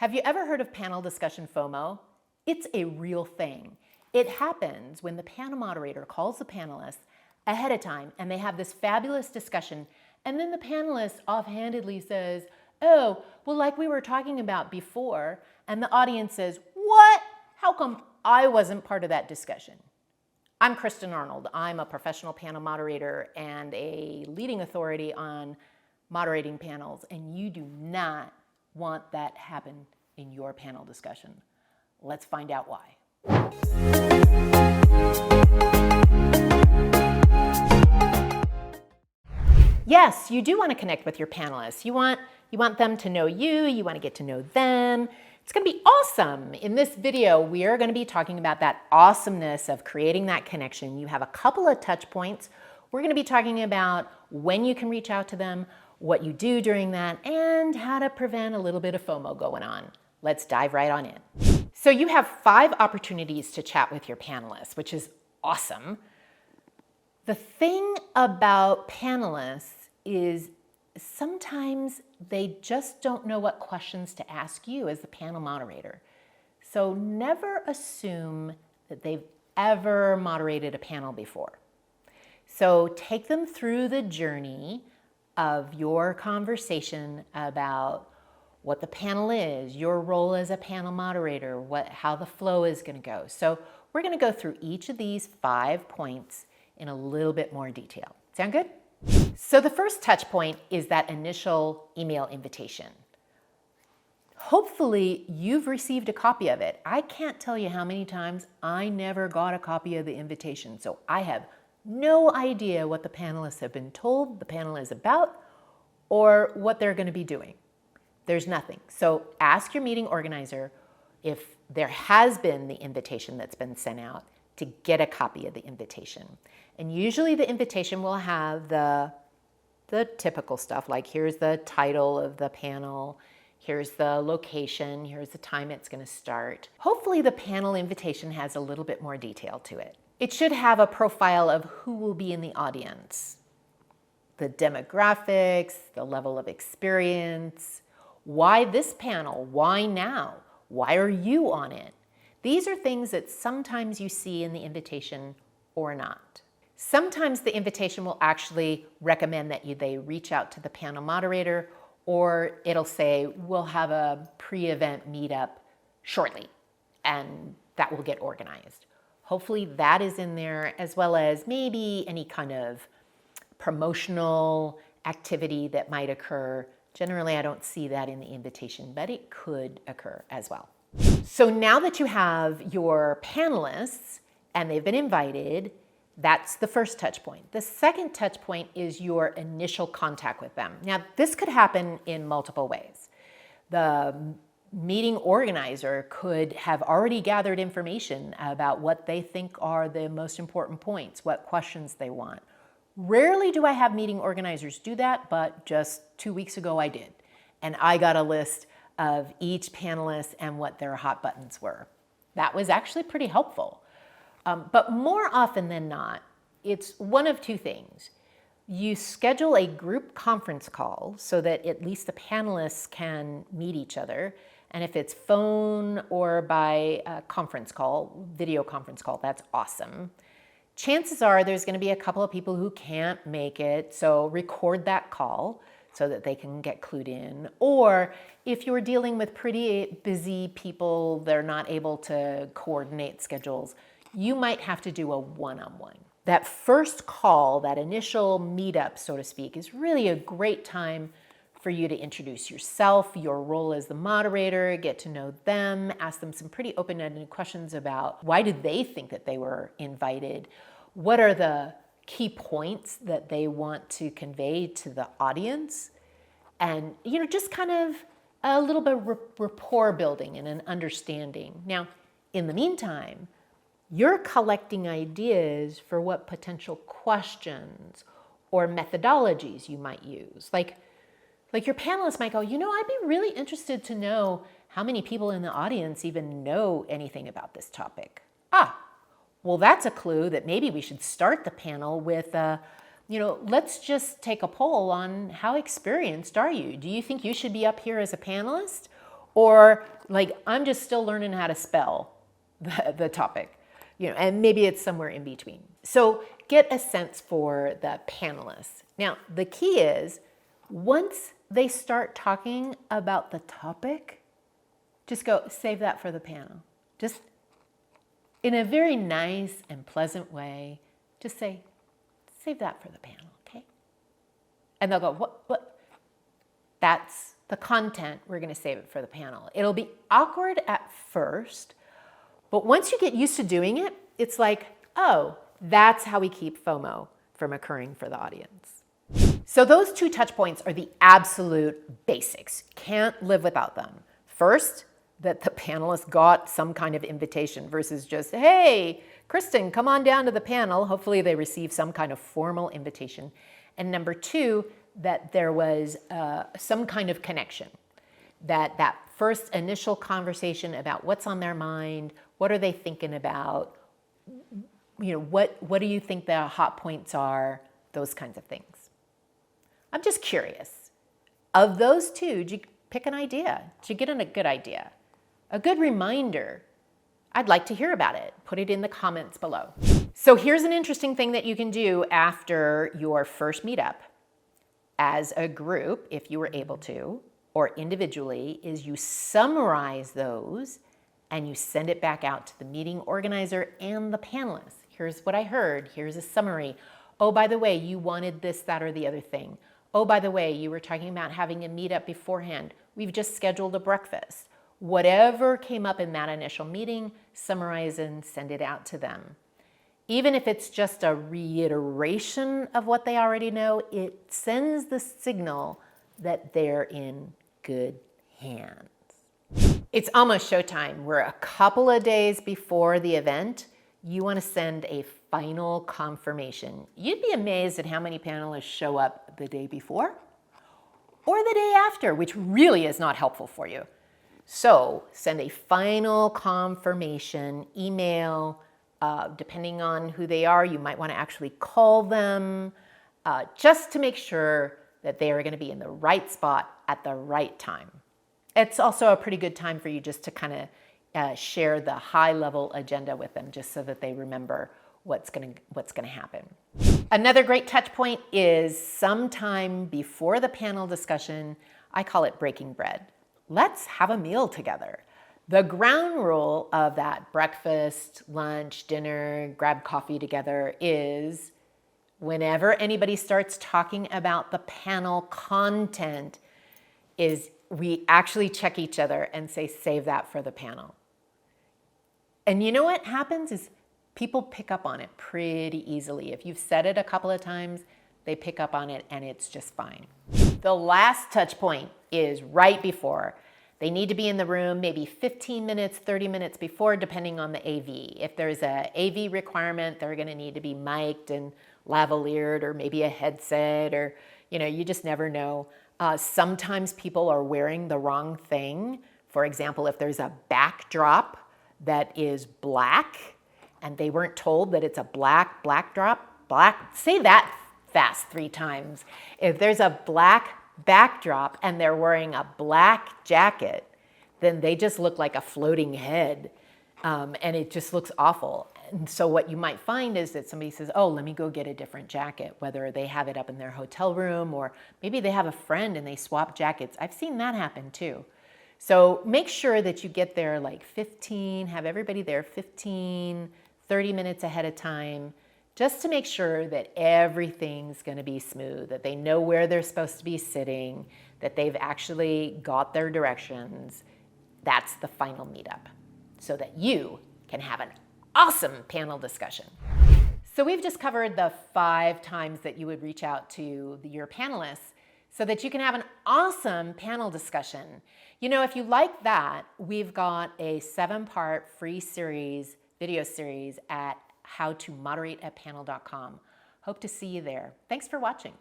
Have you ever heard of panel discussion FOMO? It's a real thing. It happens when the panel moderator calls the panelists ahead of time and they have this fabulous discussion, and then the panelist offhandedly says, oh, well, like we were talking about before, and the audience says, what? How come I wasn't part of that discussion? I'm Kristen Arnold. I'm a professional panel moderator and a leading authority on moderating panels, and you do not want that happen in your panel discussion. Let's find out why. Yes, you do want to connect with your panelists. You want them to know you. You want to get to know them. It's going to be awesome. In this video, we are going to be talking about that awesomeness of creating that connection. You have a couple of touch points. We're going to be talking about when you can reach out to them, what you do during that, and how to prevent a little bit of FOMO going on. Let's dive right on in. So you have 5 opportunities to chat with your panelists, which is awesome. The thing about panelists is sometimes they just don't know what questions to ask you as the panel moderator. So never assume that they've ever moderated a panel before. So take them through the journey of your conversation about what the panel is, your role as a panel moderator, how the flow is going to go. So we're going to go through each of these 5 points in a little bit more detail. Sound good? So the first touch point is that initial email invitation. Hopefully you've received a copy of it. I can't tell you how many times I never got a copy of the invitation, so I have no idea what the panelists have been told the panel is about or what they're going to be doing. There's nothing. So ask your meeting organizer if there has been the invitation that's been sent out to get a copy of the invitation. And usually the invitation will have the typical stuff, like here's the title of the panel, here's the location, here's the time it's going to start. Hopefully the panel invitation has a little bit more detail to it. It should have a profile of who will be in the audience, the demographics, the level of experience, why this panel, why now, why are you on it? These are things that sometimes you see in the invitation or not. Sometimes the invitation will actually recommend that they reach out to the panel moderator, or it'll say, we'll have a pre-event meetup shortly, and that will get organized. Hopefully that is in there, as well as maybe any kind of promotional activity that might occur. Generally, I don't see that in the invitation, but it could occur as well. So now that you have your panelists and they've been invited, that's the first touch point. The second touch point is your initial contact with them. Now, this could happen in multiple ways. The meeting organizer could have already gathered information about what they think are the most important points, what questions they want. Rarely do I have meeting organizers do that, but just 2 weeks ago I did. And I got a list of each panelist and what their hot buttons were. That was actually pretty helpful. But more often than not, it's one of 2 things. You schedule a group conference call so that at least the panelists can meet each other. And if it's phone or by conference call, video conference call, that's awesome. Chances are there's going to be a couple of people who can't make it, so record that call so that they can get clued in. Or if you're dealing with pretty busy people, they're not able to coordinate schedules, you might have to do a one-on-one. That first call, that initial meetup, so to speak, is really a great time for you to introduce yourself, your role as the moderator, get to know them, ask them some pretty open-ended questions about why did they think that they were invited, what are the key points that they want to convey to the audience, and just kind of a little bit of rapport building and an understanding. Now, in the meantime, you're collecting ideas for what potential questions or methodologies you might use. Like your panelists might go, I'd be really interested to know how many people in the audience even know anything about this topic. Well, that's a clue that maybe we should start the panel with, let's just take a poll on how experienced are you? Do you think you should be up here as a panelist? Or Like, I'm just still learning how to spell the topic, and maybe it's somewhere in between. So get a sense for the panelists. Now, the key is once they start talking about the topic, just go, save that for the panel. Just in a very nice and pleasant way, just say, save that for the panel, okay? And they'll go, what? That's the content. We're going to save it for the panel. It'll be awkward at first, but once you get used to doing it, it's like, oh, that's how we keep FOMO from occurring for the audience. So those 2 touch points are the absolute basics. Can't live without them. First, that the panelists got some kind of invitation versus just, hey, Kristen, come on down to the panel. Hopefully they received some kind of formal invitation. And number 2, that there was some kind of connection. That first initial conversation about what's on their mind, what are they thinking about, what do you think the hot points are, those kinds of things. I'm just curious. Of those 2, did you pick an idea? Did you get a good idea? A good reminder? I'd like to hear about it. Put it in the comments below. So here's an interesting thing that you can do after your first meetup as a group, if you were able to, or individually, is you summarize those and you send it back out to the meeting organizer and the panelists. Here's what I heard. Here's a summary. Oh, by the way, you wanted this, that, or the other thing. Oh, by the way, you were talking about having a meetup beforehand. We've just scheduled a breakfast. Whatever came up in that initial meeting, summarize and send it out to them. Even if it's just a reiteration of what they already know, it sends the signal that they're in good hands. It's almost showtime. We're a couple of days before the event. You want to send a final confirmation. You'd be amazed at how many panelists show up the day before or the day after, which really is not helpful for you. So send a final confirmation email. Depending on who they are, you might want to actually call them just to make sure that they are going to be in the right spot at the right time. It's also a pretty good time for you just to kind of share the high-level agenda with them, just so that they remember what's going to happen. Another great touch point is sometime before the panel discussion. I call it breaking bread. Let's have a meal together. The ground rule of that breakfast, lunch, dinner, grab coffee together is whenever anybody starts talking about the panel content, is we actually check each other and say, save that for the panel. And you know what happens is people pick up on it pretty easily. If you've said it a couple of times, they pick up on it and it's just fine. The last touch point is right before. They need to be in the room maybe 15 minutes, 30 minutes before, depending on the AV. If there's an AV requirement, they're going to need to be mic'd and lavaliered, or maybe a headset, or you just never know. Sometimes people are wearing the wrong thing. For example, if there's a backdrop that is black and they weren't told that it's a black drop, say that fast 3 times. If there's a black backdrop and they're wearing a black jacket, then they just look like a floating head, and it just looks awful. And so what you might find is that somebody says, oh, let me go get a different jacket, whether they have it up in their hotel room or maybe they have a friend and they swap jackets. I've seen that happen too. So make sure that you get there like have everybody there 15, 30 minutes ahead of time, just to make sure that everything's going to be smooth, that they know where they're supposed to be sitting, that they've actually got their directions. That's the final meetup, so that you can have an awesome panel discussion. So we've just covered the 5 times that you would reach out to your panelists so that you can have an awesome panel discussion. If you like that, we've got a 7-part free series, video series at howtomoderateapanel.com. Hope to see you there. Thanks for watching.